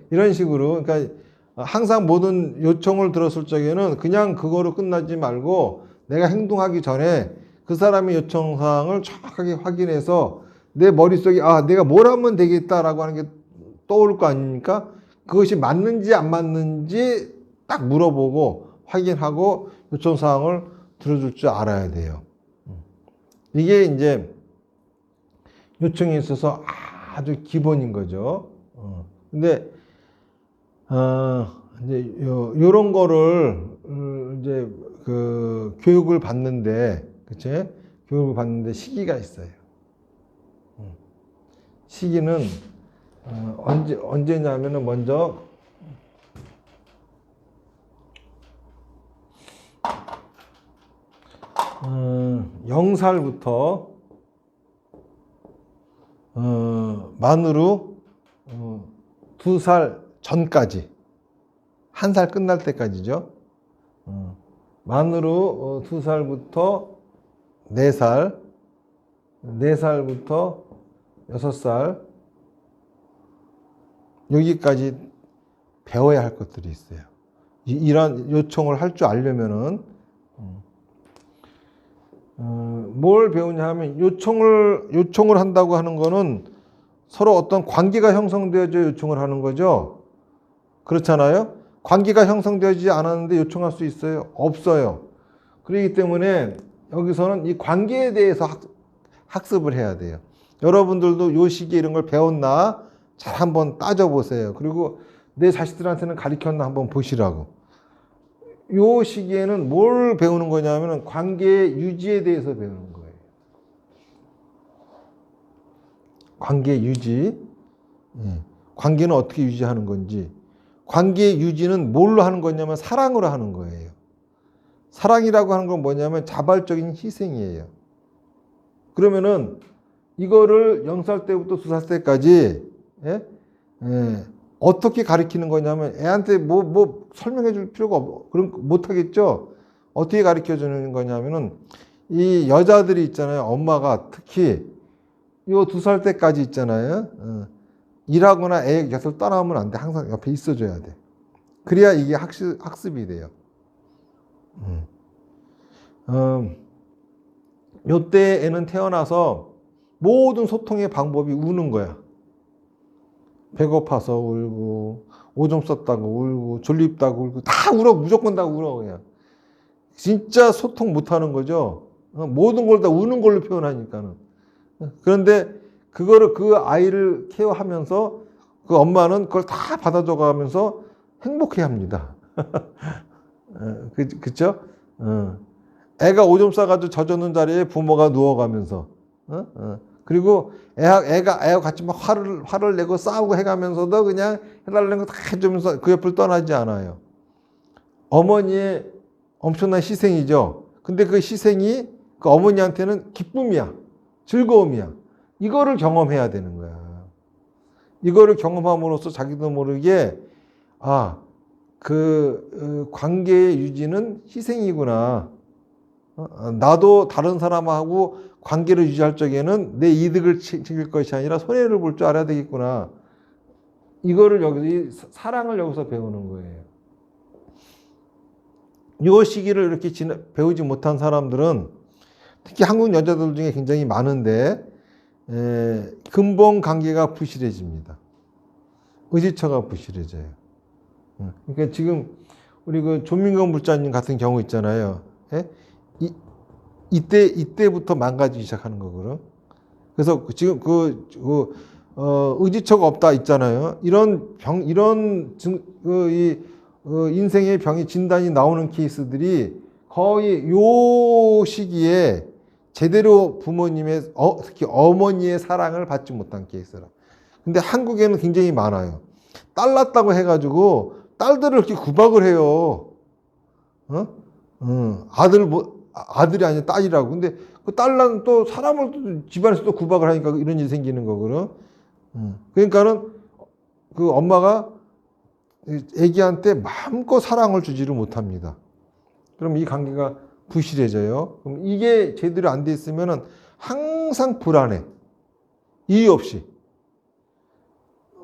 이런 식으로 그러니까 항상 모든 요청을 들었을 적에는 그냥 그거로 끝나지 말고 내가 행동하기 전에 그 사람의 요청사항을 정확하게 확인해서 내 머릿속에 내가 뭘 하면 되겠다라고 하는 게 떠오를 거 아닙니까? 그것이 맞는지 안 맞는지 딱 물어보고 확인하고 요청사항을 들어줄 줄 알아야 돼요. 이게 이제 요청에 있어서 아주 기본인 거죠. 근데 이제 요런 거를 이제 그 교육을 받는데, 그치? 교육을 받는데 시기가 있어요. 시기는 언제냐면은 먼저 0살부터 만으로 2살 전까지 1살 끝날 때까지죠. 만으로 2살부터 4살, 4살부터 6살 여기까지 배워야 할 것들이 있어요. 이런 요청을 할 줄 알려면은 뭘 배우냐 하면 요청을 한다고 하는 거는 서로 어떤 관계가 형성되어져 요청을 하는 거죠. 그렇잖아요. 관계가 형성되지 않았는데 요청할 수 있어요? 없어요. 그렇기 때문에 여기서는 이 관계에 대해서 학습을 해야 돼요. 여러분들도 요 시기에 이런 걸 배웠나? 잘 한번 따져보세요. 그리고 내 자식들한테는 가르쳤나 한번 보시라고. 요 시기에는 뭘 배우는 거냐면 관계 유지에 대해서 배우는 거예요. 관계 유지. 관계는 어떻게 유지하는 건지. 관계 유지는 뭘로 하는 거냐면 사랑으로 하는 거예요. 사랑이라고 하는 건 뭐냐면 자발적인 희생이에요. 그러면은 이거를 0살 때부터 2살 때까지 어떻게 가르치는 거냐면 애한테 뭐 설명해 줄 필요가 그럼 못 하겠죠. 어떻게 가르쳐 주는 거냐면은 이 여자들이 있잖아요. 엄마가 특히 요 2살 때까지 있잖아요. 일하거나 애 곁을 떠나면 안 돼. 항상 옆에 있어줘야 돼. 그래야 이게 학습이 돼요. 요때 애는 태어나서 모든 소통의 방법이 우는 거야. 배고파서 울고, 오줌 쌌다고 울고, 졸립다고 울고, 다 울어. 무조건 다 울어, 그냥. 진짜 소통 못 하는 거죠. 모든 걸 다 우는 걸로 표현하니까는. 그런데 그거를 그 아이를 케어하면서 그 엄마는 그걸 다 받아줘 가면서 행복해 합니다. 그쵸? 애가 오줌 싸가지고 젖었는 자리에 부모가 누워가면서, 그리고 애가 같이 막 화를 내고 싸우고 해가면서도 그냥 해달라는 거 다 해주면서 그 옆을 떠나지 않아요. 어머니의 엄청난 희생이죠. 근데 그 희생이 그 어머니한테는 기쁨이야. 즐거움이야. 이거를 경험해야 되는 거야. 이거를 경험함으로써 자기도 모르게, 관계의 유지는 희생이구나. 나도 다른 사람하고 관계를 유지할 적에는 내 이득을 챙길 것이 아니라 손해를 볼 줄 알아야 되겠구나. 이거를 여기서, 사랑을 여기서 배우는 거예요. 이 시기를 이렇게 배우지 못한 사람들은 특히 한국 여자들 중에 굉장히 많은데, 근본 관계가 부실해집니다. 의지처가 부실해져요. 그러니까 지금 우리 그 조민경 물자님 같은 경우 있잖아요. 이때부터 망가지기 시작하는 거거든. 그래서 지금 의지처가 없다 있잖아요. 이런 인생의 병이 진단이 나오는 케이스들이 거의 요 시기에 제대로 부모님의, 특히 어머니의 사랑을 받지 못한 케이스라. 근데 한국에는 굉장히 많아요. 딸 낳았다고 해가지고 딸들을 이렇게 구박을 해요. 아들이 아니라 딸이라고. 근데 그 딸 낳은 또 사람을 또 집안에서 또 구박을 하니까 이런 일이 생기는 거거든. 그러니까는 그 엄마가 애기한테 마음껏 사랑을 주지를 못합니다. 그럼 이 관계가 부실해져요. 그럼 이게 제대로 안 돼 있으면은 항상 불안해. 이유 없이.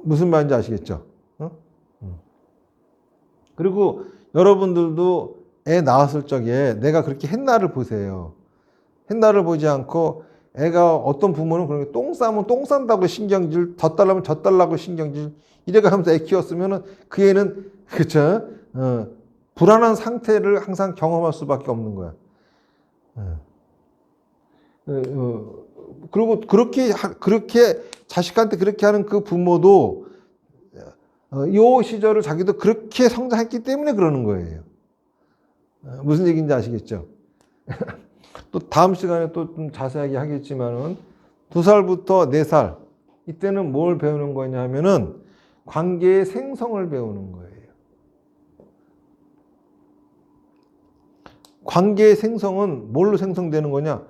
무슨 말인지 아시겠죠? 그리고 여러분들도 애 낳았을 적에 내가 그렇게 했나를 보세요. 했나를 보지 않고 애가 어떤 부모는 그런 게 똥 싸면 똥 싼다고 신경질, 젖달라면 젖달라고 신경질 이래가 하면서 애 키웠으면은 그 애는 그쵸? 불안한 상태를 항상 경험할 수밖에 없는 거야. 그리고 그렇게 자식한테 그렇게 하는 그 부모도 이 시절을 자기도 그렇게 성장했기 때문에 그러는 거예요. 무슨 얘기인지 아시겠죠? 또 다음 시간에 또 좀 자세하게 하겠지만은 2살부터 4살 이때는 뭘 배우는 거냐면은 관계의 생성을 배우는 거예요. 관계의 생성은 뭘로 생성되는 거냐?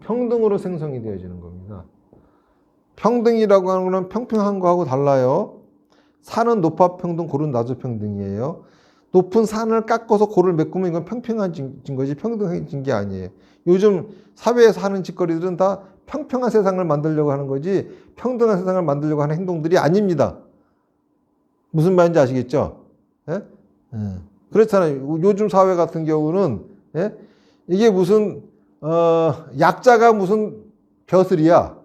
평등으로 생성이 되어지는 겁니다. 평등이라고 하는 거는 평평한 거하고 달라요. 산은 높아평등, 고른 낮아평등이에요. 높은 산을 깎아서 고를 메꾸면 이건 평평해진 거지 평등해진 게 아니에요. 요즘 사회에서 하는 짓거리들은 다 평평한 세상을 만들려고 하는 거지 평등한 세상을 만들려고 하는 행동들이 아닙니다. 무슨 말인지 아시겠죠? 예? 그렇잖아요. 요즘 사회 같은 경우는 이게 무슨 약자가 무슨 벼슬이야.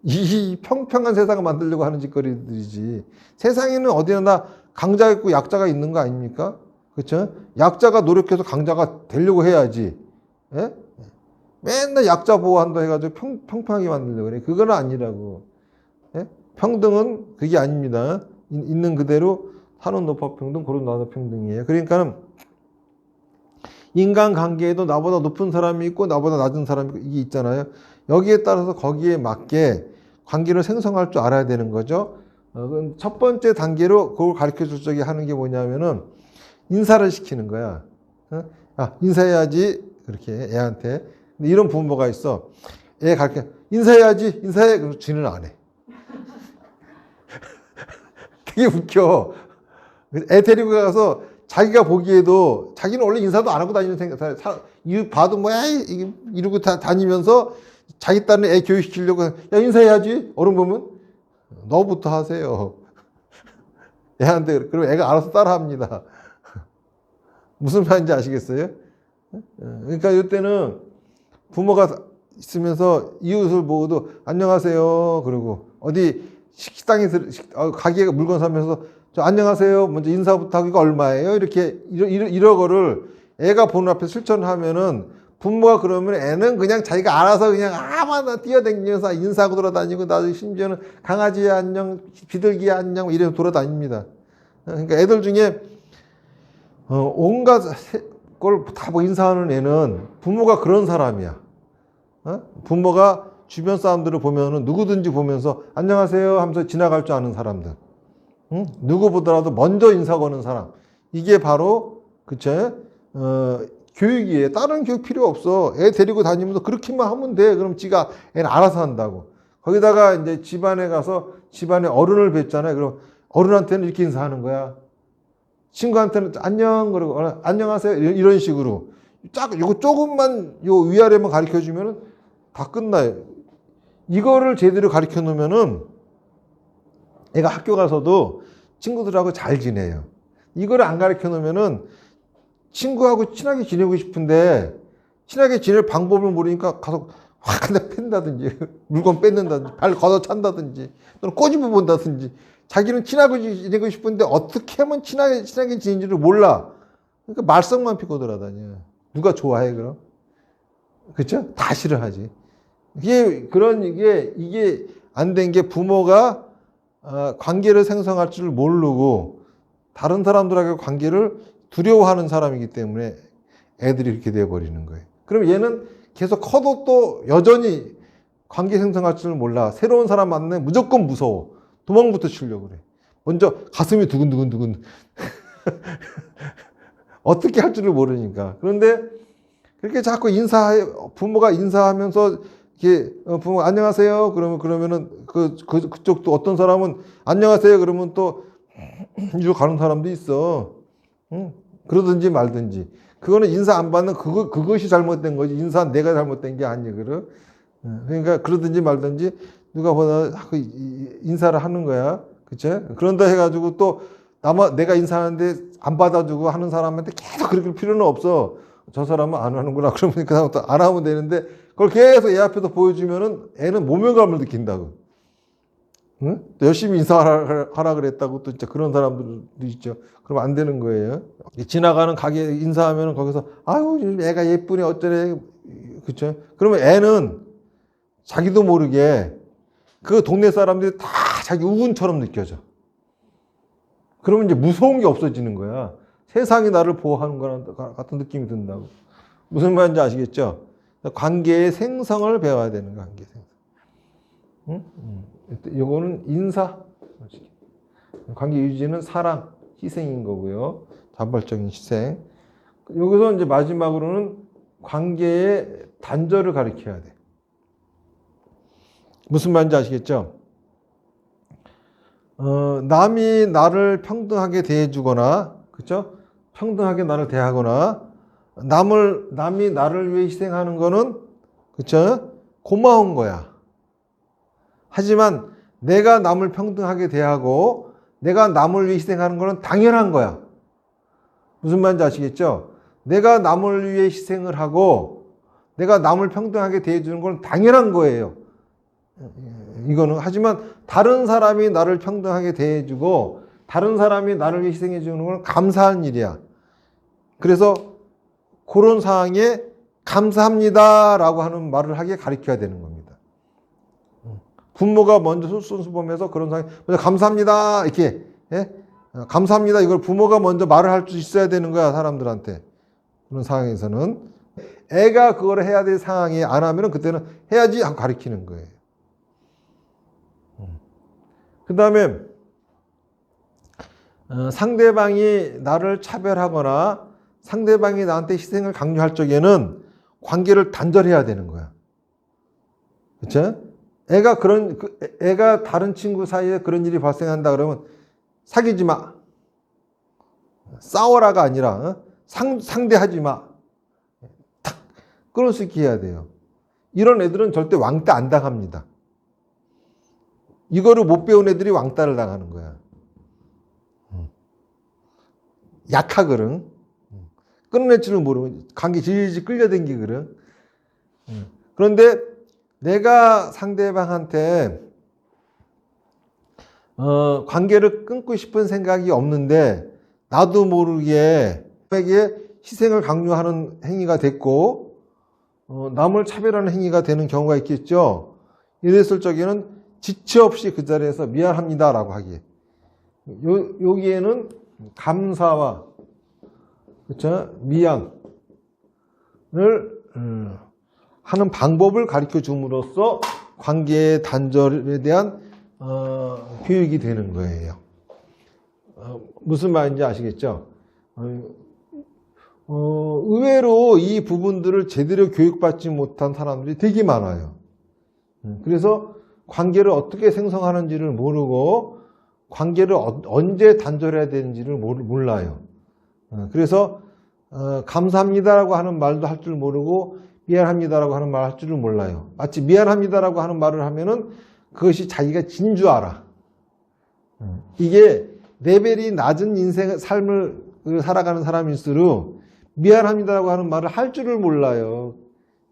이 평평한 세상을 만들려고 하는 짓거리들이지. 세상에는 어디나 강자가 있고 약자가 있는 거 아닙니까? 그렇죠? 약자가 노력해서 강자가 되려고 해야지. 예? 맨날 약자 보호한다 해가지고 평평하게 만들려고 그래. 그건 아니라고. 예? 평등은 그게 아닙니다. 있는 그대로 산은 높아 평등, 고른 낮아 평등이에요. 그러니까는 인간관계에도 나보다 높은 사람이 있고 나보다 낮은 사람이 있고 이게 있잖아요. 여기에 따라서 거기에 맞게 관계를 생성할 줄 알아야 되는 거죠. 첫 번째 단계로 그걸 가르쳐 줄 적에 하는 게 뭐냐면은 인사를 시키는 거야. 인사해야지. 그렇게 애한테. 근데 이런 부모가 있어. 애 가르쳐 인사해야지. 인사해. 그래서 지는 안 해. 되게 웃겨. 애 데리고 가서 자기가 보기에도 자기는 원래 인사도 안 하고 다니는 생각, 봐도 뭐야 이러고 다니면서 자기 딸은 애 교육시키려고 야 인사해야지. 어른 보면 너부터 하세요. 애한테. 그러면 애가 알아서 따라합니다. 무슨 말인지 아시겠어요? 그러니까 이때는 부모가 있으면서 이웃을 보고도 안녕하세요. 그러고 어디 식당에 가게에 물건 사면서 저 안녕하세요. 먼저 인사부터 하고 이거 얼마예요? 이렇게 이런 거를 애가 보는 앞에 실천하면은 부모가 그러면 애는 그냥 자기가 알아서 그냥 아무나 뛰어다니면서 인사하고 돌아다니고 나도 심지어는 강아지에 안녕, 비둘기에 안녕 이래서 돌아다닙니다. 그러니까 애들 중에 온갖 걸 다 뭐 인사하는 애는 부모가 그런 사람이야. 부모가 주변 사람들을 보면은 누구든지 보면서 안녕하세요 하면서 지나갈 줄 아는 사람들. 누구 보더라도 먼저 인사 거는 사람. 이게 바로 그쵸? 교육이에요. 다른 교육 필요 없어. 애 데리고 다니면서 그렇게만 하면 돼. 그럼 지가 애는 알아서 한다고. 거기다가 이제 집안에 가서 집안에 어른을 뵙잖아요. 그럼 어른한테는 이렇게 인사하는 거야. 친구한테는 안녕 그러고 안녕하세요 이런 식으로 요거 조금만 요 위아래만 가르쳐 주면은 다 끝나요. 이거를 제대로 가르쳐 놓으면은 애가 학교 가서도 친구들하고 잘 지내요. 이거를 안 가르쳐 놓으면은 친구하고 친하게 지내고 싶은데 친하게 지낼 방법을 모르니까 가서 확 한 대 팬다든지 물건 뺏는다든지 발 걷어찬다든지 또는 꼬집어 본다든지 자기는 친하게 지내고 싶은데 어떻게 하면 친하게 지내는지를 몰라. 그러니까 말썽만 피고 돌아다녀. 누가 좋아해 그럼? 그렇죠? 다 싫어하지. 이게 안 된 게 부모가 관계를 생성할 줄 모르고 다른 사람들하고 관계를 두려워하는 사람이기 때문에 애들이 이렇게 되어버리는 거예요. 그럼 얘는 계속 커도 또 여전히 관계 생성할 줄 몰라. 새로운 사람 만나면 무조건 무서워. 도망부터 치려고 그래. 먼저 가슴이 두근두근 어떻게 할 줄을 모르니까. 그런데 그렇게 자꾸 부모가 인사하면서 이렇게 부모 안녕하세요. 그러면은 그쪽도 어떤 사람은 안녕하세요. 그러면 또 이리로 가는 사람도 있어. 그러든지 말든지. 그거는 인사 안 받는 그것이 잘못된 거지. 인사 내가 잘못된 게 아니거든. 그러니까 그러든지 말든지 누가 보다 자꾸 인사를 하는 거야. 그쵸? 그런다 해가지고 또 내가 인사하는데 안 받아주고 하는 사람한테 계속 그럴 필요는 없어. 저 사람은 안 하는구나. 그러면 그 사람부터 안 하면 되는데 그걸 계속 애 앞에서 보여주면은 애는 모멸감을 느낀다고. 응? 또 열심히 인사하라 그랬다고 또 진짜 그런 사람들도 있죠. 그러면 안 되는 거예요. 지나가는 가게 인사하면은 거기서 아유 애가 예쁘네 어쩌네. 그쵸? 그러면 애는 자기도 모르게 그 동네 사람들이 다 자기 우군처럼 느껴져. 그러면 이제 무서운 게 없어지는 거야. 세상이 나를 보호하는 거랑 같은 느낌이 든다고. 무슨 말인지 아시겠죠? 관계의 생성을 배워야 되는 거야, 관계 생성. 응? 이거는 인사. 관계 유지는 사랑, 희생인 거고요. 자발적인 희생. 여기서 이제 마지막으로는 관계의 단절을 가르쳐야 돼. 무슨 말인지 아시겠죠? 남이 나를 평등하게 대해주거나, 그쵸? 평등하게 나를 대하거나, 남이 나를 위해 희생하는 거는, 그쵸? 고마운 거야. 하지만 내가 남을 평등하게 대하고, 내가 남을 위해 희생하는 거는 당연한 거야. 무슨 말인지 아시겠죠? 내가 남을 위해 희생을 하고, 내가 남을 평등하게 대해주는 건 당연한 거예요. 이거는 하지만 다른 사람이 나를 평등하게 대해주고 다른 사람이 나를 위해 희생해 주는 건 감사한 일이야. 그래서 그런 상황에 감사합니다라고 하는 말을 하게 가르쳐야 되는 겁니다. 부모가 먼저 솔선수범해서 그런 상황에 먼저 감사합니다 이렇게 감사합니다 이걸 부모가 먼저 말을 할 수 있어야 되는 거야 사람들한테. 그런 상황에서는 애가 그걸 해야 될 상황에 안 하면은 그때는 해야지 하고 가르치는 거예요. 그 다음에 상대방이 나를 차별하거나 상대방이 나한테 희생을 강요할 적에는 관계를 단절해야 되는 거야. 그쵸? 애가 다른 친구 사이에 그런 일이 발생한다 그러면 사귀지 마. 싸워라가 아니라 상대하지 마. 탁 끊을 수 있게 해야 돼요. 이런 애들은 절대 왕따 안 당합니다. 이거를 못 배운 애들이 왕따를 당하는 거야. 약하거든. 끊어낼 줄은 모르고 관계 질질 끌려당기거든. 그런데 내가 상대방한테 관계를 끊고 싶은 생각이 없는데 나도 모르게 에게 희생을 강요하는 행위가 됐고 남을 차별하는 행위가 되는 경우가 있겠죠. 이랬을 적에는 지체 없이 그 자리에서 미안합니다라고 하기. 여기에는 감사와 그렇죠? 미안을 하는 방법을 가르쳐 줌으로써 관계의 단절에 대한 교육이 되는 거예요. 무슨 말인지 아시겠죠? 의외로 이 부분들을 제대로 교육받지 못한 사람들이 되게 많아요. 그래서 관계를 어떻게 생성하는지를 모르고 관계를 언제 단절해야 되는지를 몰라요. 그래서 감사합니다라고 하는 말도 할 줄 모르고 미안합니다라고 하는 말 할 줄을 몰라요. 마치 미안합니다라고 하는 말을 하면은 그것이 자기가 진 줄 알아. 이게 레벨이 낮은 인생 삶을 살아가는 사람일수록 미안합니다라고 하는 말을 할 줄을 몰라요.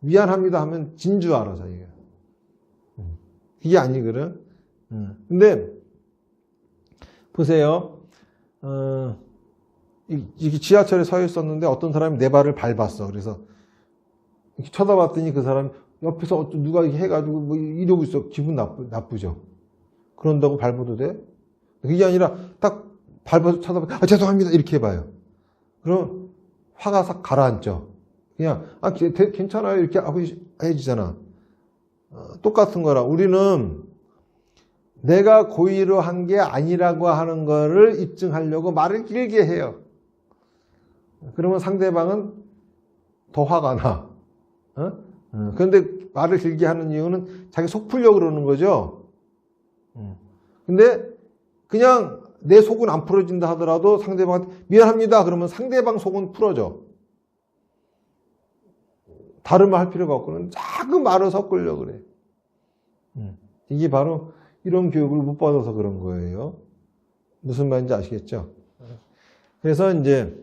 미안합니다 하면 진 줄 알아 자기가. 그게 아니거든. 근데 보세요. 이게 지하철에 서 있었는데 어떤 사람이 내 발을 밟았어. 그래서 이렇게 쳐다봤더니 그 사람 옆에서 누가 이렇게 해가지고 뭐 이러고 있어. 기분 나쁘죠. 그런다고 밟아도 돼? 그게 아니라 딱 밟아서 쳐다봐. 죄송합니다. 이렇게 해봐요. 그럼 화가 싹 가라앉죠. 그냥 괜찮아요. 이렇게 하고 해지잖아. 똑같은 거라. 우리는 내가 고의로 한 게 아니라고 하는 거를 입증하려고 말을 길게 해요. 그러면 상대방은 더 화가 나. 그런데 말을 길게 하는 이유는 자기 속 풀려고 그러는 거죠. 근데 그냥 내 속은 안 풀어진다 하더라도 상대방한테 미안합니다. 그러면 상대방 속은 풀어져. 다른 말 할 필요가 없고는 자꾸 말을 섞으려고 그래. 이게 바로 이런 교육을 못 받아서 그런 거예요. 무슨 말인지 아시겠죠? 그래서 이제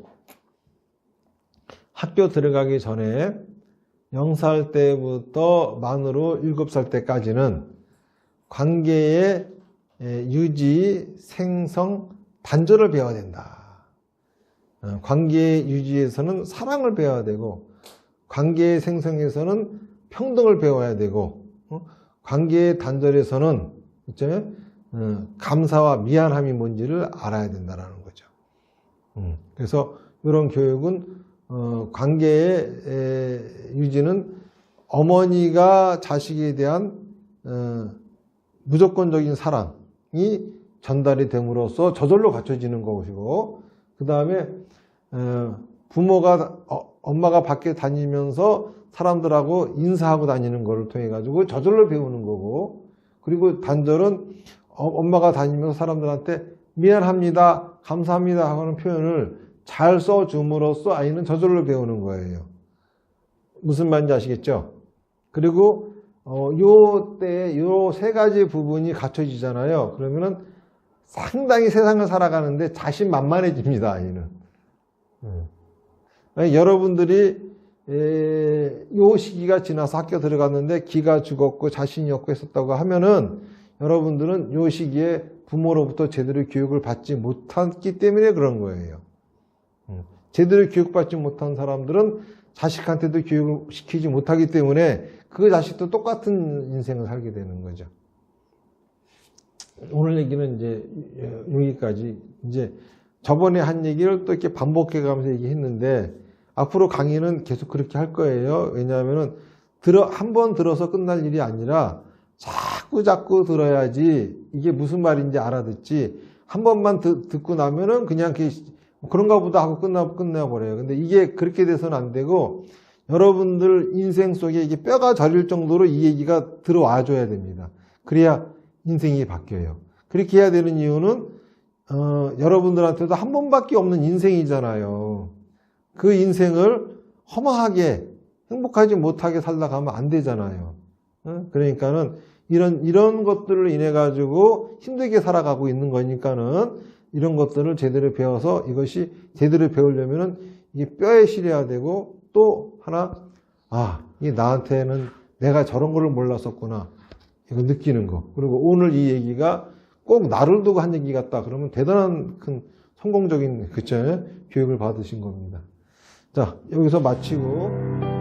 학교 들어가기 전에 0살 때부터 만으로 7살 때까지는 관계의 유지, 생성, 단절을 배워야 된다. 관계 유지에서는 사랑을 배워야 되고 관계 생성에서는 평등을 배워야 되고 관계 단절에서는 있잖아요. 감사와 미안함이 뭔지를 알아야 된다는 거죠. 그래서 이런 교육은 관계의 유지는 어머니가 자식에 대한 무조건적인 사랑이 전달이 됨으로써 저절로 갖춰지는 것이고 그 다음에 부모가 엄마가 밖에 다니면서 사람들하고 인사하고 다니는 것을 통해 가지고 저절로 배우는 거고 그리고 단절은 엄마가 다니면서 사람들한테 미안합니다, 감사합니다 하는 표현을 잘 써줌으로써 아이는 저절로 배우는 거예요. 무슨 말인지 아시겠죠? 그리고 요때 요 세 가지 부분이 갖춰지잖아요. 그러면은 상당히 세상을 살아가는데 자신만만해집니다, 아이는. 여러분들이 요 시기가 지나서 학교 들어갔는데 기가 죽었고 자신이 없고 했었다고 하면은 여러분들은 요 시기에 부모로부터 제대로 교육을 받지 못했기 때문에 그런 거예요. 제대로 교육받지 못한 사람들은 자식한테도 교육을 시키지 못하기 때문에 그 자식도 똑같은 인생을 살게 되는 거죠. 오늘 얘기는 이제 여기까지. 이제 저번에 한 얘기를 또 이렇게 반복해 가면서 얘기했는데 앞으로 강의는 계속 그렇게 할 거예요. 왜냐하면은 한 번 들어서 끝날 일이 아니라 자꾸 들어야지 이게 무슨 말인지 알아듣지. 한 번만 듣고 나면은 그냥 그런가 보다 하고 끝나버려요. 근데 이게 그렇게 돼서는 안 되고 여러분들 인생 속에 이게 뼈가 저릴 정도로 이 얘기가 들어와 줘야 됩니다. 그래야 인생이 바뀌어요. 그렇게 해야 되는 이유는 여러분들한테도 한 번밖에 없는 인생이잖아요. 그 인생을 허망하게 행복하지 못하게 살다 가면 안 되잖아요. 그러니까는 이런 것들을 인해 가지고 힘들게 살아가고 있는 거니까는 이런 것들을 제대로 배워서 이것이 제대로 배우려면은 이게 뼈에 실려야 되고 또 하나 이게 나한테는 내가 저런 거를 몰랐었구나 이거 느끼는 거. 그리고 오늘 이 얘기가 꼭 나를 두고 한 얘기 같다 그러면 대단한 큰 성공적인 그쵸 교육을 받으신 겁니다. 자 여기서 마치고